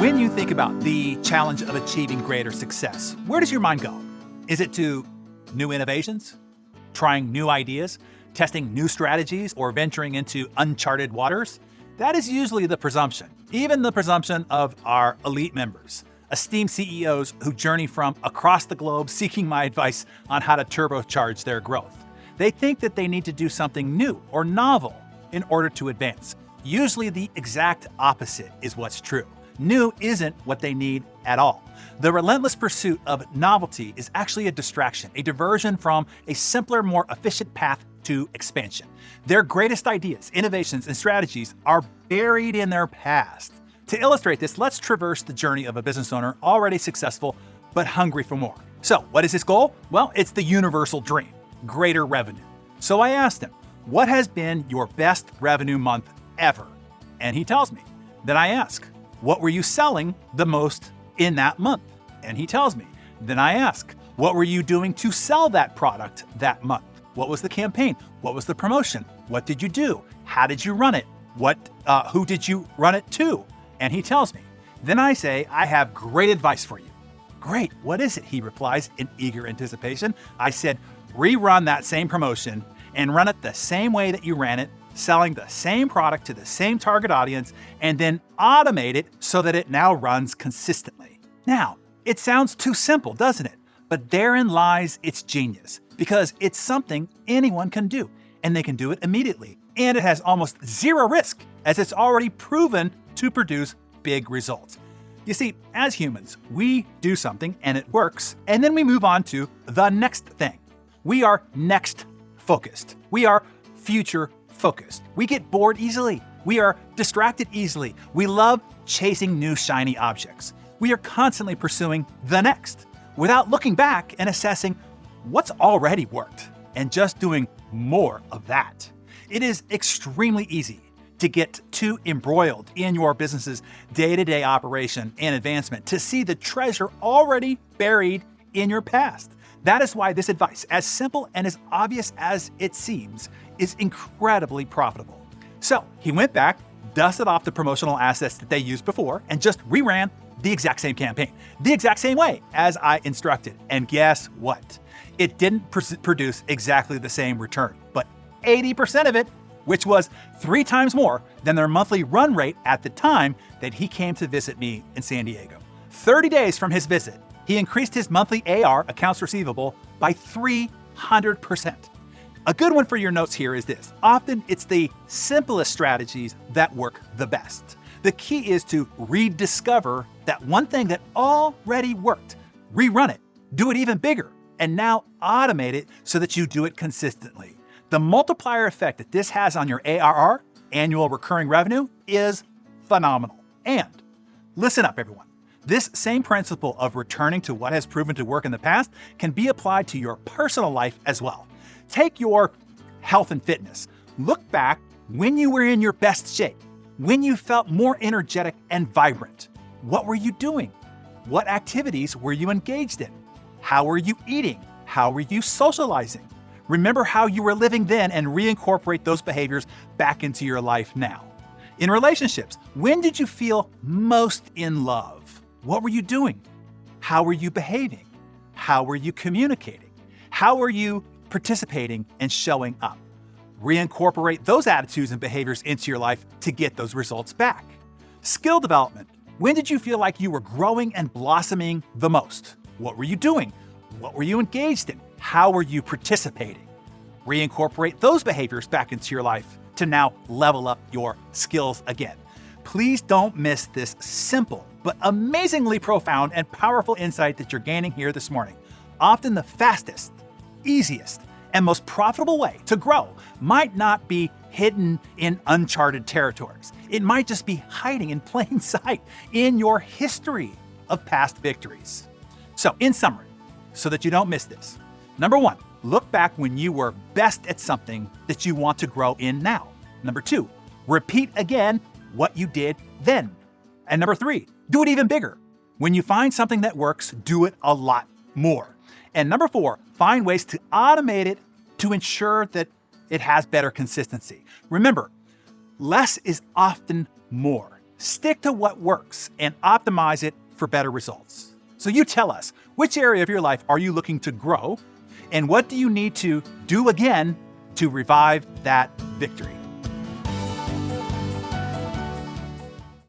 When you think about the challenge of achieving greater success, where does your mind go? Is it to new innovations, trying new ideas, testing new strategies, or venturing into uncharted waters? That is usually the presumption, even the presumption of our elite members, esteemed CEOs who journey from across the globe seeking my advice on how to turbocharge their growth. They think that they need to do something new or novel in order to advance. Usually the exact opposite is what's true. New isn't what they need at all. The relentless pursuit of novelty is actually a distraction, a diversion from a simpler, more efficient path to expansion. Their greatest ideas, innovations, and strategies are buried in their past. To illustrate this, let's traverse the journey of a business owner already successful, but hungry for more. So, what is his goal? Well, it's the universal dream, greater revenue. So I asked him, what has been your best revenue month ever? And he tells me. Then I ask, what were you selling the most in that month? And he tells me. Then I ask, what were you doing to sell that product that month? What was the campaign? What was the promotion? What did you do? How did you run it? Who did you run it to? And he tells me. Then I say, I have great advice for you. Great, what is it? He replies in eager anticipation. I said, rerun that same promotion and run it the same way that you ran it, selling the same product to the same target audience, and then automate it so that it now runs consistently. Now, it sounds too simple, doesn't it? But therein lies its genius, because it's something anyone can do, and they can do it immediately. And it has almost zero risk, as it's already proven to produce big results. You see, as humans, we do something and it works, and then we move on to the next thing. We are next focused. We are future focused. We get bored easily. We are distracted easily. We love chasing new shiny objects. We are constantly pursuing the next without looking back and assessing what's already worked and just doing more of that. It is extremely easy to get too embroiled in your business's day-to-day operation and advancement to see the treasure already buried in your past. That is why this advice, as simple and as obvious as it seems, is incredibly profitable. So he went back, dusted off the promotional assets that they used before, and just reran the exact same campaign, the exact same way as I instructed. And guess what? It didn't produce exactly the same return, but 80% of it, which was 3 times more than their monthly run rate at the time that he came to visit me in San Diego. 30 days from his visit, he increased his monthly AR, accounts receivable, by 300%. A good one for your notes here is this. Often it's the simplest strategies that work the best. The key is to rediscover that one thing that already worked, rerun it, do it even bigger, and now automate it so that you do it consistently. The multiplier effect that this has on your ARR, annual recurring revenue, is phenomenal. And listen up, everyone. This same principle of returning to what has proven to work in the past can be applied to your personal life as well. Take your health and fitness. Look back when you were in your best shape, when you felt more energetic and vibrant. What were you doing? What activities were you engaged in? How were you eating? How were you socializing? Remember how you were living then and reincorporate those behaviors back into your life now. In relationships, when did you feel most in love? What were you doing? How were you behaving? How were you communicating? How were you participating and showing up? Reincorporate those attitudes and behaviors into your life to get those results back. Skill development. When did you feel like you were growing and blossoming the most? What were you doing? What were you engaged in? How were you participating? Reincorporate those behaviors back into your life to now level up your skills again. Please don't miss this simple but amazingly profound and powerful insight that you're gaining here this morning. Often the fastest, easiest, and most profitable way to grow might not be hidden in uncharted territories. It might just be hiding in plain sight in your history of past victories. So, in summary, so that you don't miss this, number 1, look back when you were best at something that you want to grow in now. Number 2, repeat again what you did then. And number 3, do it even bigger. When you find something that works, do it a lot more. And number 4, find ways to automate it to ensure that it has better consistency. Remember, less is often more. Stick to what works and optimize it for better results. So you tell us, which area of your life are you looking to grow? And what do you need to do again to revive that victory?